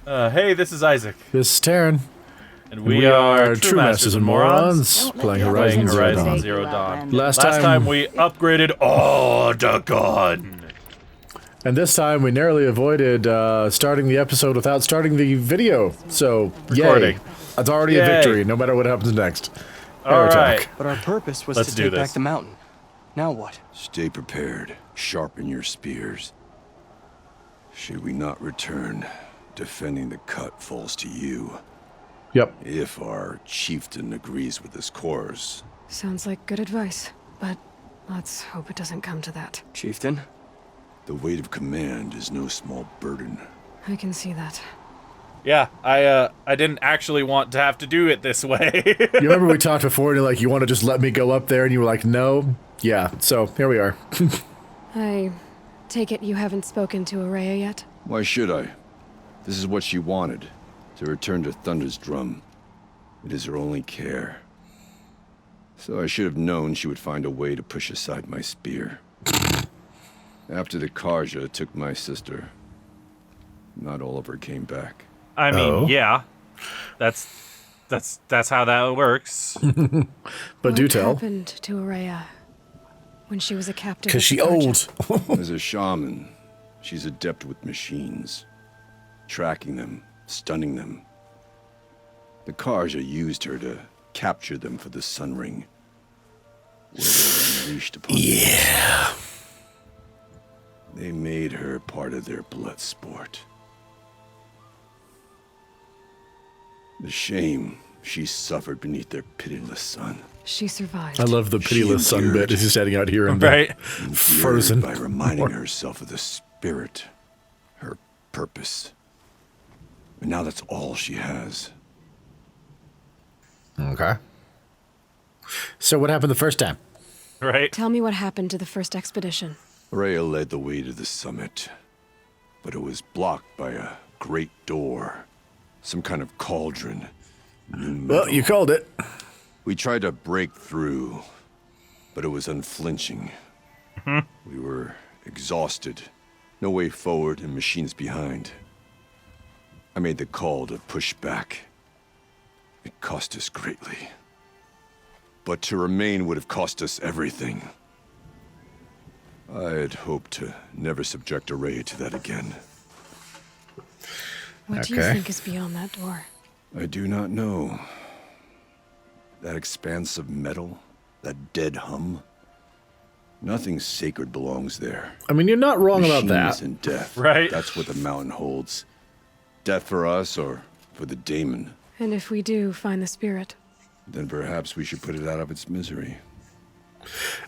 Hey, this is Isaac. This is Taryn. And we are True Masters and Morons, playing Horizon Zero Dawn. Last time we upgraded the gun. And this time we narrowly avoided starting the episode without starting the video. So, Recording. yay. It's already a victory, no matter what happens next. Alright. But our purpose was Let's to do take this. back the mountain. Now what? Stay prepared. Sharpen your spears. Should we not return, defending the cut falls to you. Yep. If our chieftain agrees with this course. Sounds like good advice, but let's hope it doesn't come to that. Chieftain? The weight of command is no small burden. I can see that. Yeah, I didn't actually want to have to do it this way. You remember we talked before and you're like, you want to just let me go up there? And you were like, no. Yeah, so here we are. I take it you haven't spoken to Araya yet? Why should I? This is what she wanted. To return to Thunder's drum. It is her only care. So I should have known she would find a way to push aside my spear. After the Karja took my sister, not all of her came back. I mean, yeah. That's how that works. But do tell. What happened to Araya when she was a captive? Because she old. As a shaman, she's adept with machines. Tracking them, stunning them. The Karja used her to capture them for the Sun Ring. Where they were unleashed upon them. They made her part of their blood sport. The shame she suffered beneath their pitiless sun. She survived. I love the pitiless sun bit. He's standing out here and Right. frozen. By reminding herself of the spirit, her purpose. And now that's all she has. Okay. So what happened the first time? Right? Tell me what happened to the first expedition. Rhea led the way to the summit, but it was blocked by a great door. Some kind of cauldron. Well, you called it. We tried to break through, but it was unflinching. We were exhausted. No way forward and machines behind. I made the call to push back. It cost us greatly. But to remain would have cost us everything. I had hoped to never subject Araya to that again. What do you think is beyond that door? I do not know. That expanse of metal, that dead hum. Nothing sacred belongs there. I mean, you're not wrong about Machines that. and death. Right. That's what the mountain holds. Death for us or for the daemon. And if we do find the spirit? Then perhaps we should put it out of its misery.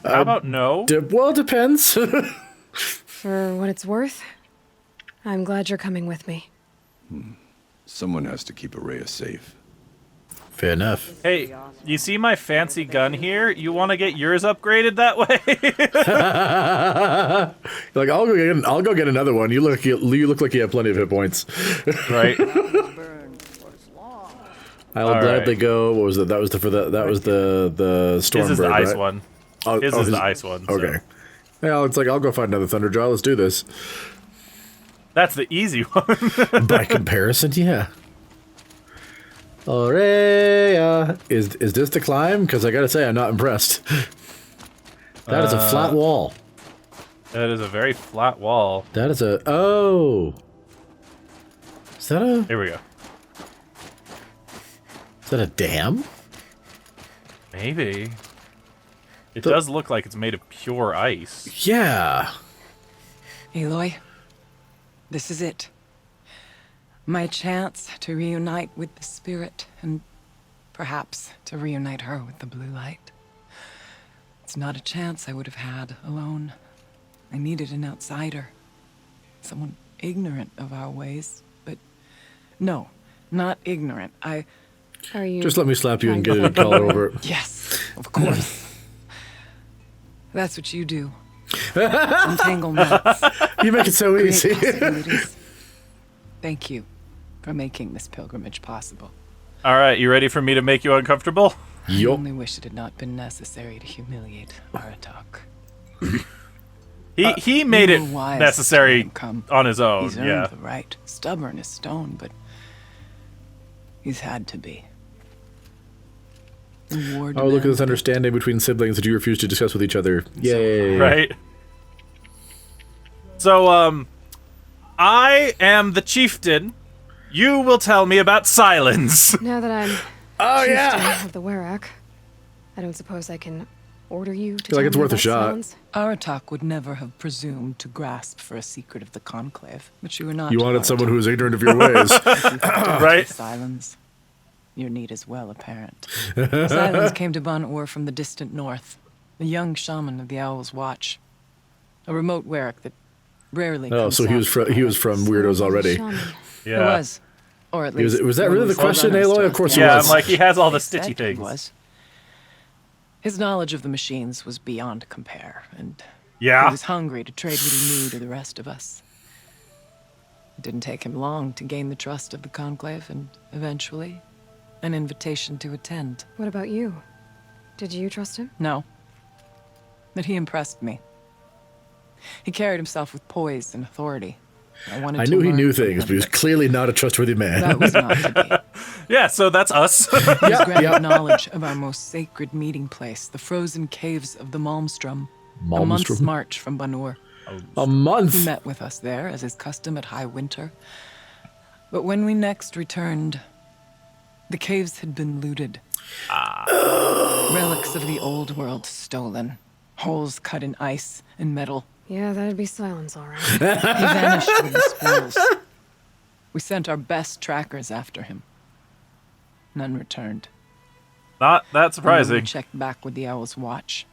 How about no? Well, it depends. For what it's worth, I'm glad you're coming with me. Someone has to keep Araya safe. Fair enough. Hey, you see my fancy gun here? You want to get yours upgraded that way? Like, I'll go get another one. You look like you have plenty of hit points. Right. I'll gladly go. What was it? That was the Stormbird, This is the ice right? one. Oh, His oh, is the ice one. so. Okay. Yeah, it's like, I'll go find another Thunderjaw. Let's do this. That's the easy one. By comparison, yeah. Araya. Is this the climb? Because I gotta say, I'm not impressed. That is a flat wall. That is a very flat wall. That is a... Oh. Is that a... Here we go. Is that a dam? Maybe. It does look like it's made of pure ice. Yeah. Aloy, this is it. My chance to reunite with the spirit and perhaps to reunite her with the blue light. It's not a chance I would have had alone. I needed an outsider. Someone ignorant of our ways, but no, not ignorant. Are you... Just let me slap you and get it and color over it. Yes, of course. That's what you do. Untangle knots. You make it so Create easy. possibilities. Thank you for making this pilgrimage possible. All right, you ready for me to make you uncomfortable? I only wish it had not been necessary to humiliate Aratak. He made You it were wise to necessary let him come. on his own. He's earned Yeah. the right. Stubborn as stone, but he's had to be. The war Oh, look at this demanded it. understanding between siblings that you refuse to discuss with each other. Yay. Right. So, I am the chieftain. You will tell me about Silence. Now that I'm Oh, chieftain yeah. of the Werak, I don't suppose I can order you to Feel like tell it's me worth a about shot. Silence? Aratak would never have presumed to grasp for a secret of the Conclave, but you were not. You wanted Aratak. someone who was ignorant of your ways. Right. Silence. Your need is well apparent. Silence came to Ban-Ur from the distant north, a young shaman of the Owl's Watch, a remote Werak that rarely. Oh, comes so he was south from he was to from So weirdos he's a already. shaman. It Yeah. was, or at least. Was that one really the was question, runners Aloy? to Of course the it Yeah, was. I'm like, he has all the They said stitchy he things. was. His knowledge of the machines was beyond compare, and he Yeah. was hungry to trade what he knew to the rest of us. It didn't take him long to gain the trust of the Conclave, and eventually, an invitation to attend. What about you? Did you trust him? No. But he impressed me. He carried himself with poise and authority. I knew he knew things, but he was clearly not a trustworthy man. That was not to be. Yeah, so that's us. His Yeah, granted yeah. knowledge of our most sacred meeting place, the frozen caves of the Malmstrom, a month's Malmstrom? march from Ban-Ur. A He month. met with us there, as is custom at high winter. But when we next returned, the caves had been looted. Relics of the old world stolen. Holes cut in ice and metal. Yeah, that'd be Silence, all right. He vanished with the spoils. We sent our best trackers after him. None returned. Not that And when we surprising. checked back with the Owl's Watch.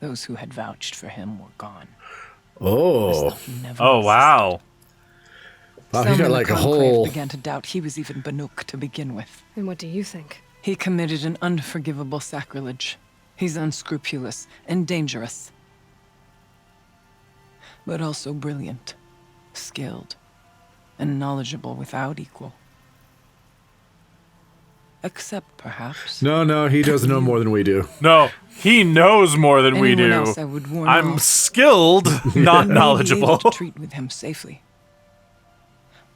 Those who had vouched for him were gone. Oh. He never Oh, existed. wow. Wow, Some he's got in the like a Conclave whole. began to doubt he was even Banuk to begin with. And what do you think? He committed an unforgivable sacrilege. He's unscrupulous and dangerous. But also brilliant, skilled, and knowledgeable without equal. Except, perhaps, No, he doesn't know more than we do. No, he knows more than we anyone do. else I would warn I'm off. skilled, not May be able knowledgeable. to treat with him safely.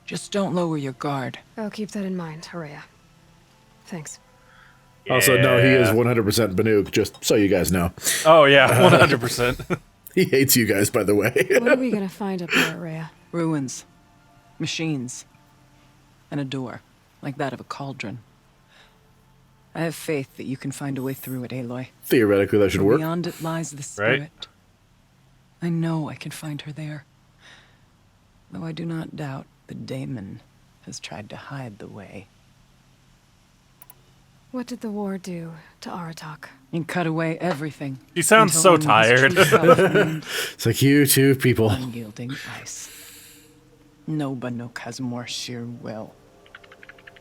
Just don't lower your guard. I'll keep that in mind, Araya. Thanks. Also, no, he is Yeah. 100% Banuk, just so you guys know. Oh, yeah, 100%. He hates you guys, by the way. What are we gonna find up there, Araya? Ruins, machines, and a door, like that of a cauldron. I have faith that you can find a way through it, Aloy. Theoretically, that should work. Beyond it lies the spirit. I know I can find her there. Though I do not doubt the daemon has tried to hide the way. What did the war do to Aratak? And cut away everything. He sounds until so only his tired. true self remained It's like you two people. unyielding ice. No Banuk has more sheer will.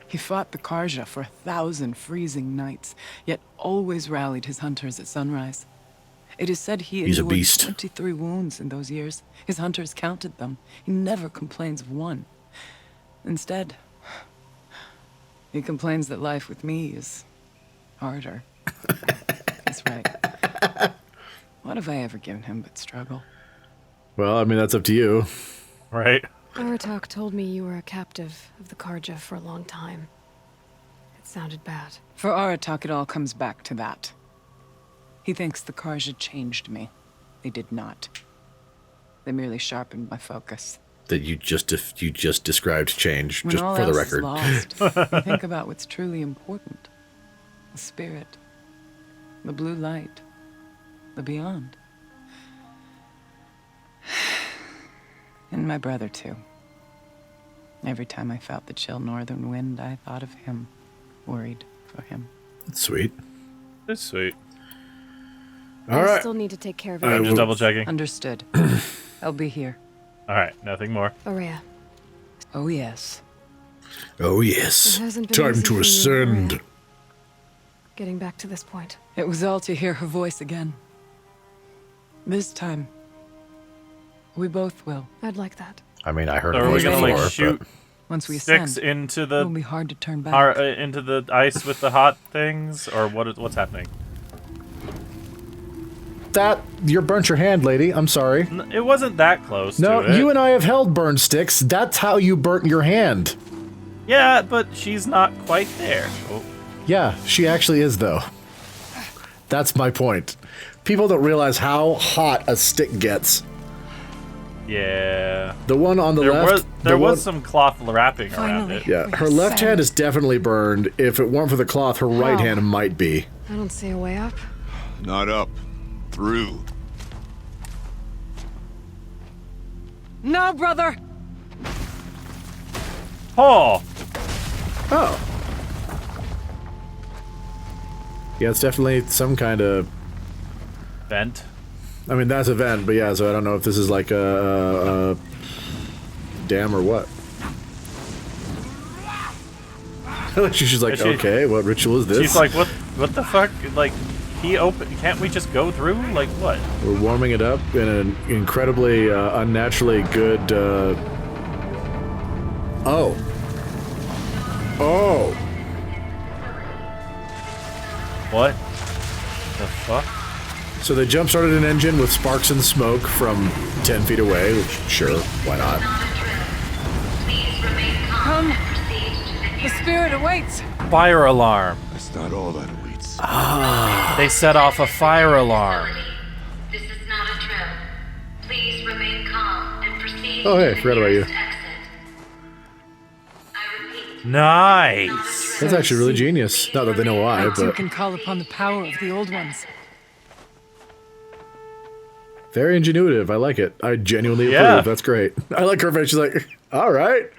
He fought the Karja for 1,000 freezing nights, yet always rallied his hunters at sunrise. It is said he He's a endured beast. 23 wounds in those years. His hunters counted them. He never complains of one. Instead, he complains that life with me is harder. That's right. What have I ever given him but struggle? Well, I mean, that's up to you. Right? Aratak told me you were a captive of the Karja for a long time. It sounded bad. For Aratak, it all comes back to that. He thinks the Karja changed me. They did not. They merely sharpened my focus. That you just described change, When just all for the else record. is lost, you think about what's truly important. The spirit. The blue light. The beyond. And my brother, too. Every time I felt the chill northern wind, I thought of him. Worried for him. That's sweet. That's sweet. All I right. still need to take care of All right, I'm it. just well- double checking. Understood. I'll be here. All right, nothing more. Araya, Oh, yes. Oh, yes. It hasn't been Time easy to for you, ascend. Maria. Getting back to this point. It was all to hear her voice again. This time, we both will. I'd like that. I mean, I heard So a are we voice gonna before, like shoot Once we sticks ascend, into it will the be hard to turn back. into the ice with the hot things, or what's happening? that, you burnt your hand, lady. I'm sorry. It wasn't that close No, to it. you and I have held burn sticks. That's how you burnt your hand. Yeah, but she's not quite there. Oh. Yeah, she actually is, though. That's my point. People don't realize how hot a stick gets. Yeah. The one on the There left... was some cloth wrapping around Finally. it. Yeah, her left hand is definitely burned. If it weren't for the cloth, her right How? hand might be. I don't see a way up. Not up. Through. No, brother! Oh! Oh. Yeah, it's definitely some kind of... Vent. I mean, that's a vent, but yeah, so I don't know if this is like a dam or what. She's like, Is she- okay, what ritual is this? She's like, what the fuck? Like, can't we just go through? Like, what? We're warming it up in an incredibly unnaturally good. Oh. Oh. What the fuck? So they jump started an engine with sparks and smoke from 10 feet away. Which, sure, why not? Come! The spirit awaits! Fire alarm. That's not all that awaits. They set off a fire alarm. This is not a drill. Please remain calm and proceed Oh, hey, to the forgot about you. nearest exit. I repeat, Nice. That's actually really genius. Not that they know why, I too but can call upon the power of the old ones. very ingenuitive. I like it. I genuinely Yeah. approve. That's great. I like her face. She's like, all right.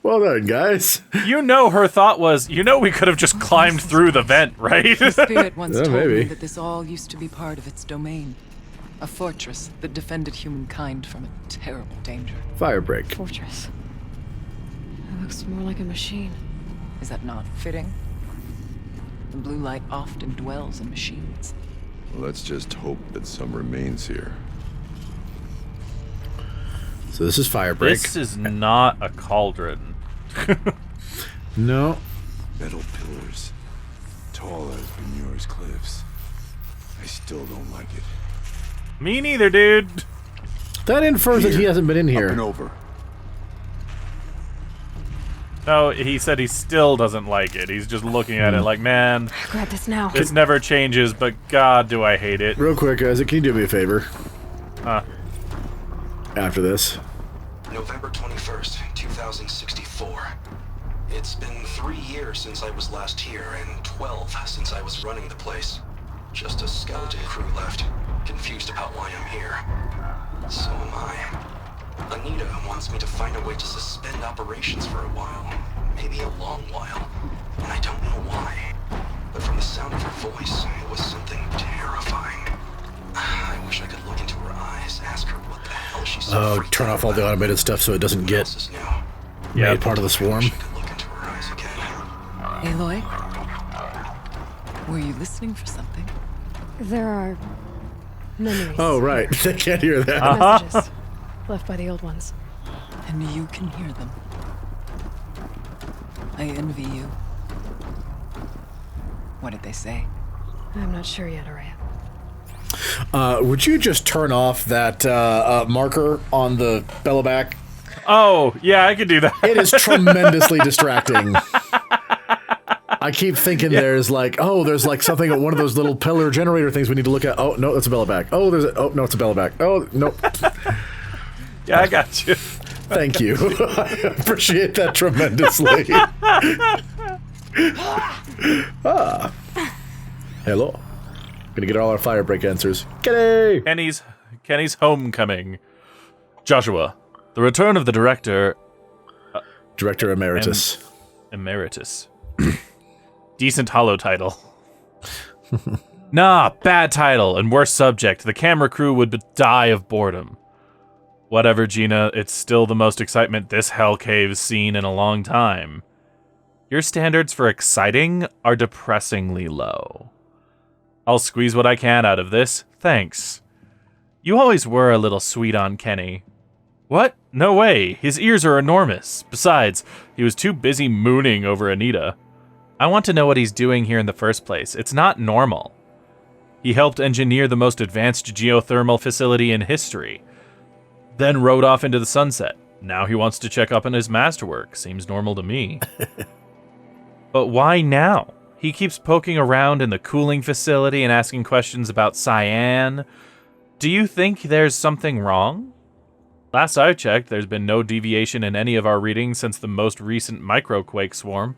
Well done, guys. You know her thought was, we could have just climbed through the vent, right? The spirit once Yeah, told me maybe. that this all used to be part of its domain. A fortress that defended humankind from a terrible danger. Firebreak. Fortress. It looks more like a machine. Is that not fitting? The blue light often dwells in machines. Let's just hope that some remains here. So this is Firebreak. This is not a cauldron. No. Metal pillars. Tall as Bemure's cliffs. I still don't like it. Me neither, dude. That infers that he Here. hasn't been in Up here. and over. No, he said he still doesn't like it. He's just looking at it like, man, Grab this now. this never changes, but God, do I hate it. Real quick, Isaac, can you do me a favor? Huh. After this. November 21st, 2064. It's been 3 years since I was last here, and 12 since I was running the place. Just a skeleton crew left, confused about why I'm here. So am I. Anita wants me to find a way to suspend operations for a while. Maybe a long while. And I don't know why. But from the sound of her voice, it was something terrifying. I wish I could look into her eyes, ask her what the hell she's so Oh, freaked turn out off all the about. automated stuff so it doesn't Who get else is new? made part of the swarm. She could look into her eyes again. Aloy? Were you listening for something? There are memories. Oh, right. They can't hear that. Messages left by the old ones. And you can hear them. I envy you. What did they say? I'm not sure yet, Araya. Would you just turn off that marker on the belloback? Oh, yeah, I could do that. It is tremendously distracting. I keep thinking there's like something at one of those little pillar generator things we need to look at. Oh, no, that's a belloback. Oh, no, it's a belloback. Oh, no. Yeah, I got you. Thank you. I appreciate that tremendously. Hello. Gonna get all our Firebreak answers. Kenny! Kenny's homecoming. Joshua, the return of the director Director Emeritus. emeritus. Decent hollow title. Nah, bad title and worse subject. The camera crew would die of boredom. Whatever, Gina, it's still the most excitement this hell cave's seen in a long time. Your standards for exciting are depressingly low. I'll squeeze what I can out of this, thanks. You always were a little sweet on Kenny. What? No way, his ears are enormous. Besides, he was too busy mooning over Anita. I want to know what he's doing here in the first place. It's not normal. He helped engineer the most advanced geothermal facility in history, then rode off into the sunset. Now he wants to check up on his masterwork. Seems normal to me. But why now? He keeps poking around in the cooling facility and asking questions about cyan. Do you think there's something wrong? Last I checked, there's been no deviation in any of our readings since the most recent microquake swarm.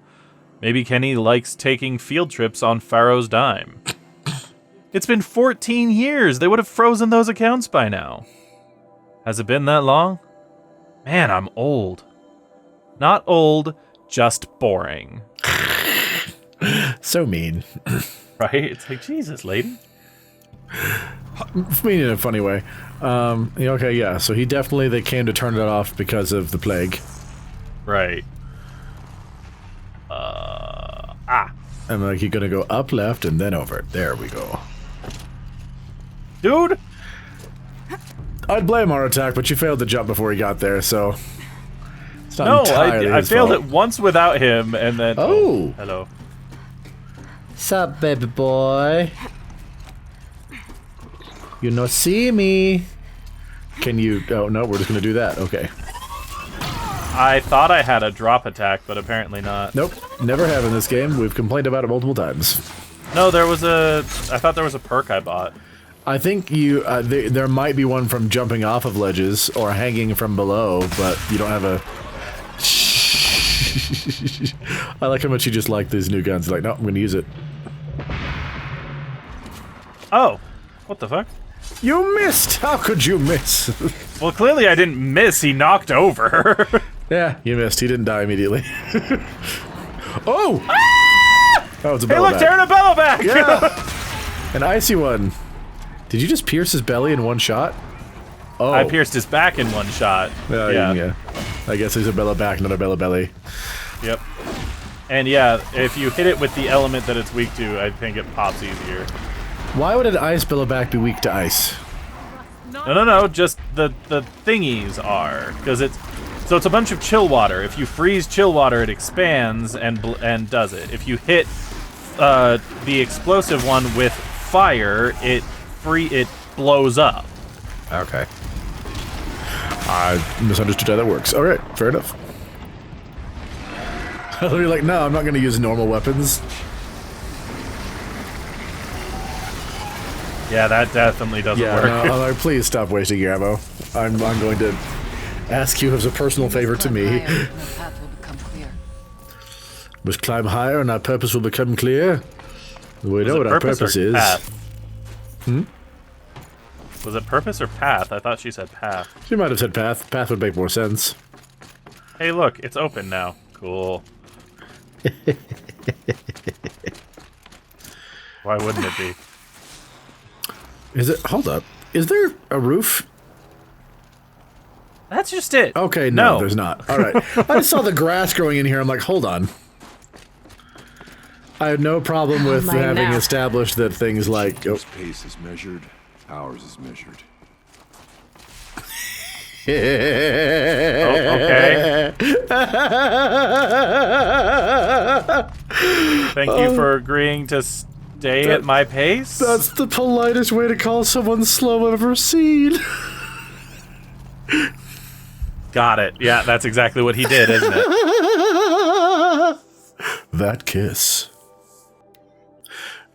Maybe Kenny likes taking field trips on Pharaoh's dime. It's been 14 years. They would have frozen those accounts by now. Has it been that long? Man, I'm old. Not old, just boring. So mean. Right? It's like, Jesus, lady. Mean in a funny way. Okay, yeah, so they came to turn it off because of the plague. Right. And like, you're gonna go up left and then over. There we go. Dude! I'd blame our attack, but you failed to jump before he got there, so... It's not No, entirely I his failed fault. it once without him, and then... Oh. Hello. Sup, baby boy? You no see me. Can you... Oh, no, we're just gonna do that. Okay. I thought I had a drop attack, but apparently not. Nope. Never have in this game. We've complained about it multiple times. No, there was a... I thought there was a perk I bought. I think you... there might be one from jumping off of ledges or hanging from below, but you don't have a... I like how much you just like these new guns. Like, no, I'm gonna use it. Oh. What the fuck? You missed! How could you miss? Well, clearly I didn't miss. He knocked over. Yeah, you missed. He didn't die immediately. Oh! Oh, it's a Hey, bellow look, back. tearing a bellow back! Yeah! An icy one. Did you just pierce his belly in one shot? Oh. I pierced his back in one shot. Yeah. I guess he's a bellow back, not a bellow belly. Yep. And yeah, if you hit it with the element that it's weak to, I think it pops easier. Why would an ice bellow back be weak to ice? No, just the thingies are. Because it's a bunch of chill water. If you freeze chill water, it expands and does it. If you hit the explosive one with fire, it blows up. Okay. I misunderstood how that works. Alright, fair enough. You're like, no, I'm not going to use normal weapons. Yeah, that definitely doesn't work. No, I'm like, please stop wasting your ammo. I'm going to ask you as a personal favor to me. Must climb higher and our purpose will become clear. We know what our purpose is. Path? Was it purpose or path? I thought she said path. She might have said path. Path would make more sense. Hey, look, it's open now. Cool. Why wouldn't it be? Is it? Hold up. Is there a roof? That's just it. Okay, no, there's not. All right. I saw the grass growing in here. I'm like, hold on. I had no problem with mine having now. established that things like... Oh. His pace is measured. Ours is measured. Okay. Thank you for agreeing to stay at my pace. That's the politest way to call someone slow I've ever seen. Got it. Yeah, that's exactly what he did, isn't it? That kiss.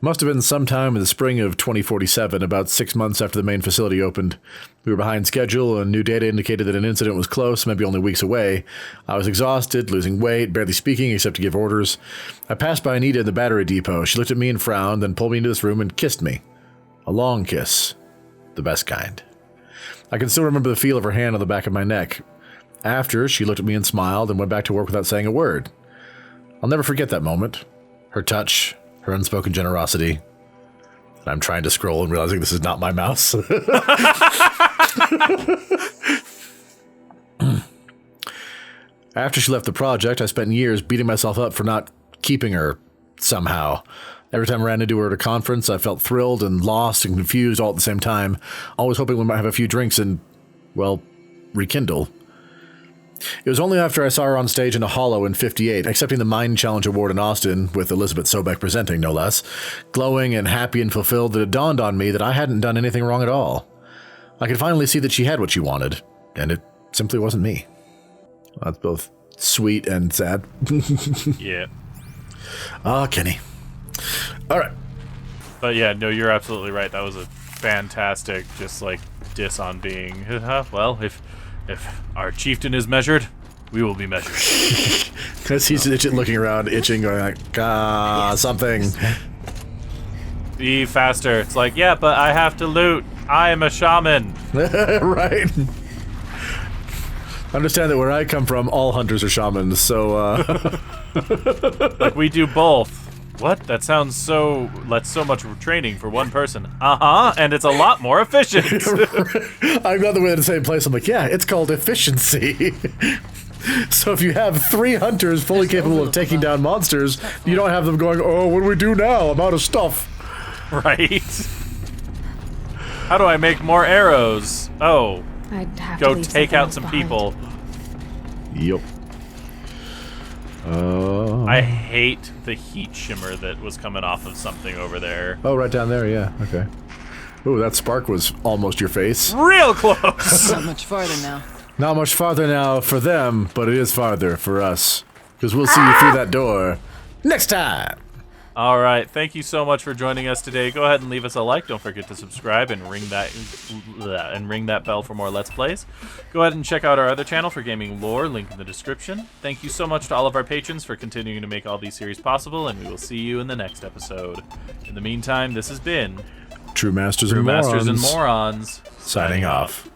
Must have been sometime in the spring of 2047, about 6 months after the main facility opened. We were behind schedule, and new data indicated that an incident was close, maybe only weeks away. I was exhausted, losing weight, barely speaking except to give orders. I passed by Anita in the battery depot. She looked at me and frowned, then pulled me into this room and kissed me. A long kiss. The best kind. I can still remember the feel of her hand on the back of my neck. After, she looked at me and smiled and went back to work without saying a word. I'll never forget that moment. Her touch, her unspoken generosity. And I'm trying to scroll and realizing this is not my mouse. After she left the project, I spent years beating myself up for not keeping her somehow. Every time I ran into her at a conference, I felt thrilled and lost and confused all at the same time, always hoping we might have a few drinks and, well, rekindle. It was only after I saw her on stage in a hollow in '58, accepting the Mind Challenge Award in Austin, with Elizabeth Sobeck presenting, no less, glowing and happy and fulfilled, that it dawned on me that I hadn't done anything wrong at all. I could finally see that she had what she wanted, and it simply wasn't me. Well, that's both sweet and sad. Yeah. Ah, Kenny. All right. But yeah, no, you're absolutely right. That was a fantastic, just like, diss on being, well, if our chieftain is measured, we will be measured. Because he's looking around, itching, going like, something. Be faster. It's like, yeah, but I have to loot. I am a shaman. Right. Understand that where I come from, all hunters are shamans, so, Like, we do both. What? That's so much training for one person. Uh-huh, and it's a lot more efficient. I'm glad that we're in the same place. I'm like, yeah, it's called efficiency. So if you have 3 hunters fully capable of taking down monsters, you don't have them going, oh, what do we do now? I'm out of stuff. Right? How do I make more arrows? Oh, I'd have to go leave take something out else some behind. people. Yep. I hate the heat shimmer that was coming off of something over there. Oh, right down there, yeah, okay. Ooh, that spark was almost your face. Real close! Not much farther now. Not much farther now for them, but it is farther for us. Because we'll see you through that door next time! Alright, thank you so much for joining us today. Go ahead and leave us a like. Don't forget to subscribe and ring that bell for more Let's Plays. Go ahead and check out our other channel for gaming lore, link in the description. Thank you so much to all of our patrons for continuing to make all these series possible, and we will see you in the next episode. In the meantime, this has been True Masters True and Morons. Masters and Morons Signing off.